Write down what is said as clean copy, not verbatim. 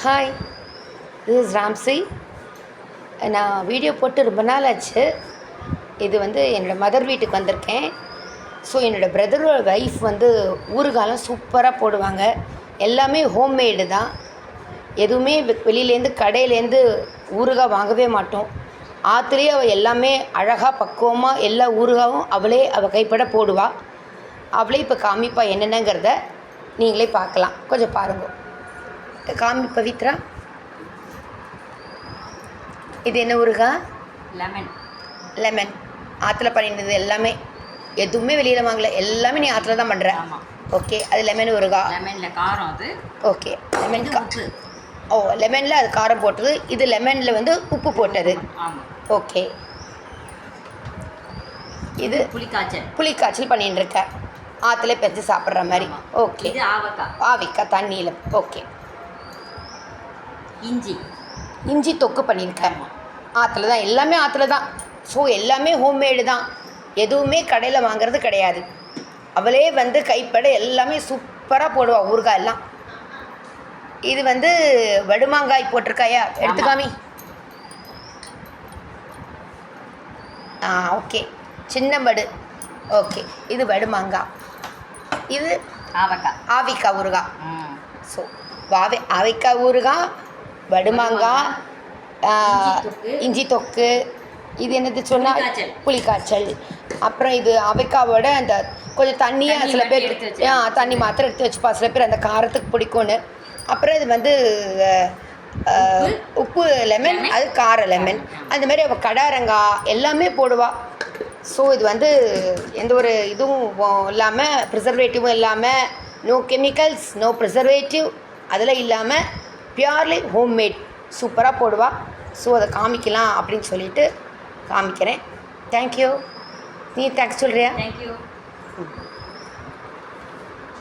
Hi, this is Ramsay. நான் video போட்டு ரொம்ப நாள் ஆச்சு. இது என்னோடய மதர் வீட்டுக்கு வந்திருக்கேன். ஸோ என்னோடய பிரதரோட ஒய்ஃப் ஊறுகாலாம் சூப்பராக போடுவாங்க. எல்லாமே ஹோம்மேடு தான். எதுவுமே வெளியிலேருந்து கடையிலேருந்து ஊறுகாய் வாங்கவே மாட்டோம். ஆற்றுலேயே அவள் எல்லாமே அழகாக பக்குவமாக எல்லா ஊறுகாயும் அவள் கைப்பட போடுவாள். அவளே இப்போ காமிப்பா என்னென்னங்கிறத நீங்களே பார்க்கலாம். கொஞ்சம் பாருங்க. காமி பவித்ரா. இது என்ன ஊறுகாய்? லெமன் ஆற்றுல பண்ணியிருந்தது எல்லாமே. எதுவுமே வெளியில் வாங்கல, எல்லாமே நீ ஆற்றுல தான் பண்ணுற. ஓகே, அது லெமன் ஊறுகாய். லெமனில் காரம் அது. ஓகே, லெமன் லெமனில் அது காரம் போட்டது. இது லெமனில் உப்பு போட்டது. ஓகே, இது புளிக்காய்ச்சல் பண்ணிட்டு இருக்க, ஆற்றுல பெருத்து சாப்பிட்ற மாதிரி. ஓகே, ஆவிக்காய் தண்ணியில். ஓகே, இஞ்சி தொக்கு பண்ணியிருக்கேன். ஆற்றுல தான், எல்லாமே ஆற்றுல தான். ஸோ எல்லாமே ஹோம்மேடு தான். எதுவுமே கடையில் வாங்குறது கிடையாது. அவளே கைப்பட எல்லாமே சூப்பராக போடுவாள் ஊறுகாய் எல்லாம். இது வடுமாங்காய் போட்டிருக்காயா? எடுத்துக்காமி. ஓகே, சின்ன வடு. ஓகே, இது வடுமாங்காய். இது ஆவிக்காய் ஊறுகாய். ஸோ ஆவிக்காய் ஊறுகாய், வடுமாங்காய், இஞ்சி தொக்கு. இது என்னது சொன்னால் புளிக்காய்ச்சல். அப்புறம் இது ஆவிக்காவோட அந்த கொஞ்சம் தண்ணியாக சில பேர் தண்ணி மாத்திரம் எடுத்து வச்சுப்பா. சில பேர் அந்த காரத்துக்கு பிடிக்கும்னு. அப்புறம் இது உப்பு லெமன், அது கார லெமன். அந்த மாதிரி அவள் கடாரங்காய் எல்லாமே போடுவாள். ஸோ இது எந்த ஒரு இதுவும் இல்லாமல், ப்ரிசர்வேட்டிவும் இல்லாமல், நோ கெமிக்கல்ஸ், நோ ப்ரிசர்வேட்டிவ், அதெல்லாம் இல்லாமல் பியூர்லி ஹோம்மேட் சூப்பராக போடுவாள். ஸோ அதை காமிக்கலாம் அப்படின்னு சொல்லிட்டு காமிக்கிறேன். தேங்க்யூ. நீ தேங்க்ஸ் சொல்கிறியா? தேங்க்யூ.